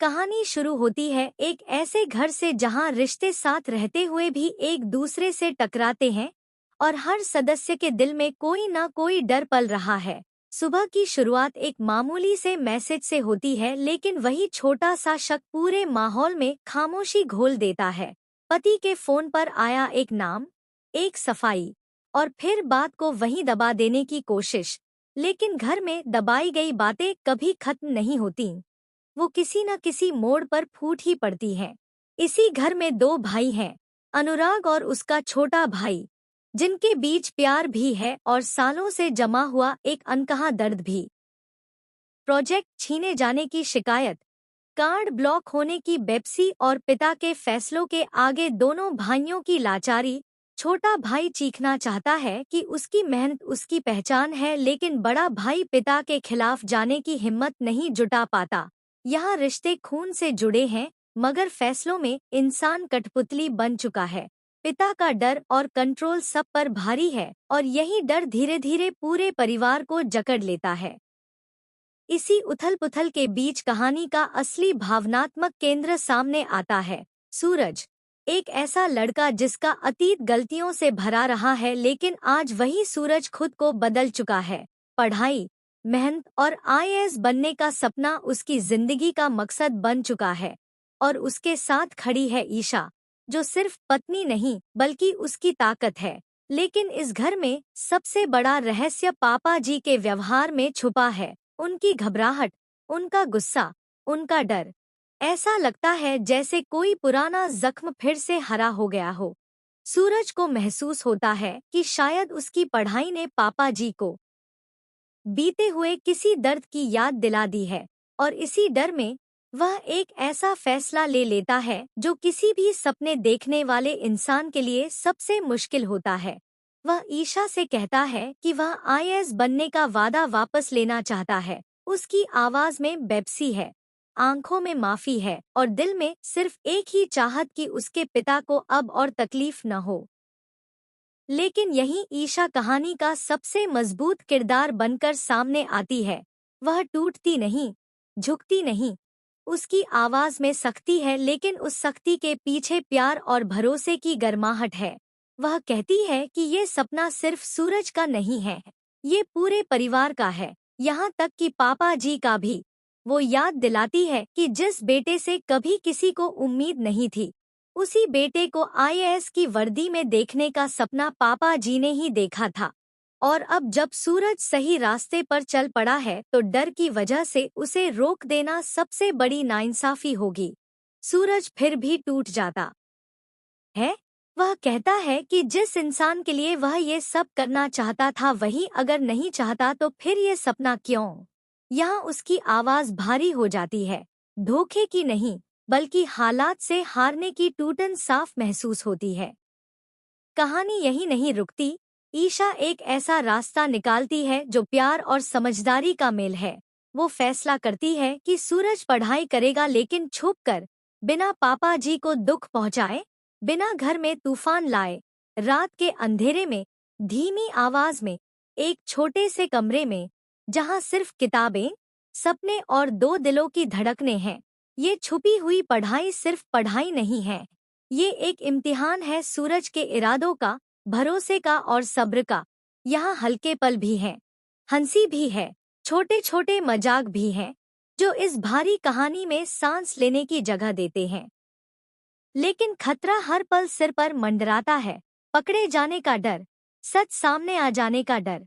कहानी शुरू होती है एक ऐसे घर से जहां रिश्ते साथ रहते हुए भी एक दूसरे से टकराते हैं और हर सदस्य के दिल में कोई ना कोई डर पल रहा है। सुबह की शुरुआत एक मामूली से मैसेज से होती है, लेकिन वही छोटा सा शक पूरे माहौल में खामोशी घोल देता है। पति के फोन पर आया एक नाम, एक सफाई, और फिर बात को वहीं दबा देने की कोशिश। लेकिन घर में दबाई गई बातें कभी खत्म नहीं होती, वो किसी न किसी मोड़ पर फूट ही पड़ती हैं। इसी घर में दो भाई हैं, अनुराग और उसका छोटा भाई, जिनके बीच प्यार भी है और सालों से जमा हुआ एक अनकहा दर्द भी। प्रोजेक्ट छीने जाने की शिकायत, कार्ड ब्लॉक होने की बेपसी और पिता के फैसलों के आगे दोनों भाइयों की लाचारी। छोटा भाई चीखना चाहता है कि उसकी मेहनत उसकी पहचान है, लेकिन बड़ा भाई पिता के खिलाफ जाने की हिम्मत नहीं जुटा पाता। यहाँ रिश्ते खून से जुड़े हैं, मगर फैसलों में इंसान कठपुतली बन चुका है। पिता का डर और कंट्रोल सब पर भारी है, और यही डर धीरे धीरे पूरे परिवार को जकड़ लेता है। इसी उथल-पुथल के बीच कहानी का असली भावनात्मक केंद्र सामने आता है। सूरज, एक ऐसा लड़का जिसका अतीत गलतियों से भरा रहा है, लेकिन आज वही सूरज खुद को बदल चुका है। पढ़ाई, मेहनत और आईएएस बनने का सपना उसकी जिंदगी का मकसद बन चुका है। और उसके साथ खड़ी है ईशा, जो सिर्फ पत्नी नहीं बल्कि उसकी ताकत है। लेकिन इस घर में सबसे बड़ा रहस्य पापा जी के व्यवहार में छुपा है। उनकी घबराहट, उनका गुस्सा, उनका डर। ऐसा लगता है जैसे कोई पुराना जख्म फिर से हरा हो गया हो। सूरज को महसूस होता है कि शायद उसकी पढ़ाई ने पापा जी को बीते हुए किसी दर्द की याद दिला दी है, और इसी डर में वह एक ऐसा फैसला ले लेता है जो किसी भी सपने देखने वाले इंसान के लिए सबसे मुश्किल होता है। वह ईशा से कहता है कि वह आईएएस बनने का वादा वापस लेना चाहता है। उसकी आवाज में बेबसी है, आंखों में माफी है, और दिल में सिर्फ एक ही चाहत कि उसके पिता को अब और तकलीफ न हो। लेकिन यही ईशा कहानी का सबसे मजबूत किरदार बनकर सामने आती है। वह टूटती नहीं, झुकती नहीं। उसकी आवाज में सख्ती है, लेकिन उस सख्ती के पीछे प्यार और भरोसे की गर्माहट है। वह कहती है कि ये सपना सिर्फ सूरज का नहीं है, ये पूरे परिवार का है, यहाँ तक कि पापा जी का भी। वो याद दिलाती है कि जिस बेटे से कभी किसी को उम्मीद नहीं थी, उसी बेटे को आईएएस की वर्दी में देखने का सपना पापा जी ने ही देखा था। और अब जब सूरज सही रास्ते पर चल पड़ा है, तो डर की वजह से उसे रोक देना सबसे बड़ी नाइंसाफी होगी। सूरज फिर भी टूट जाता है। वह कहता है कि जिस इंसान के लिए वह ये सब करना चाहता था, वही अगर नहीं चाहता तो फिर ये सपना क्यों? यहाँ उसकी आवाज भारी हो जाती है, धोखे की नहीं बल्कि हालात से हारने की टूटन साफ महसूस होती है। कहानी यही नहीं रुकती। ईशा एक ऐसा रास्ता निकालती है जो प्यार और समझदारी का मेल है। वो फैसला करती है कि सूरज पढ़ाई करेगा, लेकिन छुपकर, बिना पापा जी को दुख पहुंचाए, बिना घर में तूफान लाए। रात के अंधेरे में, धीमी आवाज में, एक छोटे से कमरे में, जहां सिर्फ किताबें, सपने और दो दिलों की धड़कनें हैं। ये छुपी हुई पढ़ाई सिर्फ पढ़ाई नहीं है, ये एक इम्तिहान है सूरज के इरादों का, भरोसे का और सब्र का। यहाँ हल्के पल भी हैं, हंसी भी है, छोटे छोटे मजाक भी हैं, जो इस भारी कहानी में सांस लेने की जगह देते हैं। लेकिन खतरा हर पल सिर पर मंडराता है, पकड़े जाने का डर, सच सामने आ जाने का डर।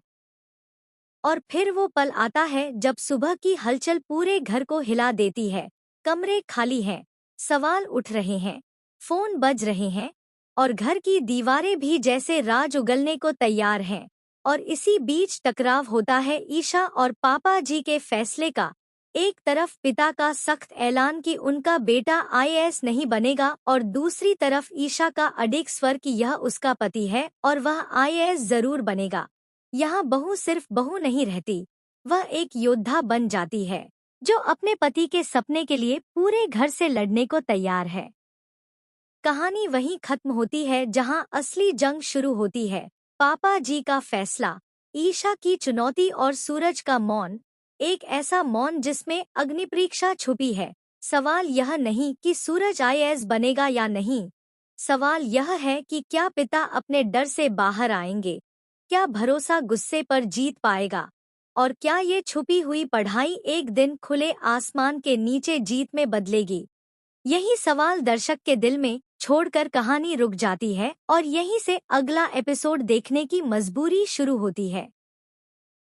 और फिर वो पल आता है जब सुबह की हलचल पूरे घर को हिला देती है। कमरे खाली हैं, सवाल उठ रहे हैं, फोन बज रहे हैं, और घर की दीवारें भी जैसे राज उगलने को तैयार हैं। और इसी बीच टकराव होता है ईशा और पापा जी के फैसले का। एक तरफ पिता का सख्त ऐलान कि उनका बेटा आईएएस नहीं बनेगा, और दूसरी तरफ ईशा का अडिग स्वर कि यह उसका पति है और वह आईएएस जरूर बनेगा। यहाँ बहू सिर्फ बहू नहीं रहती, वह एक योद्धा बन जाती है, जो अपने पति के सपने के लिए पूरे घर से लड़ने को तैयार है। कहानी वहीं खत्म होती है जहां असली जंग शुरू होती है। पापा जी का फैसला, ईशा की चुनौती और सूरज का मौन। एक ऐसा मौन जिसमें अग्निपरीक्षा छुपी है। सवाल यह नहीं कि सूरज आईएएस बनेगा या नहीं। सवाल यह है कि क्या पिता अपने डर से बाहर आएंगे? क्या भरोसा गुस्से पर जीत पाएगा? और क्या ये छुपी हुई पढ़ाई एक दिन खुले आसमान के नीचे जीत में बदलेगी? यही सवाल दर्शक के दिल में छोड़कर कहानी रुक जाती है और यहीं से अगला एपिसोड देखने की मजबूरी शुरू होती है।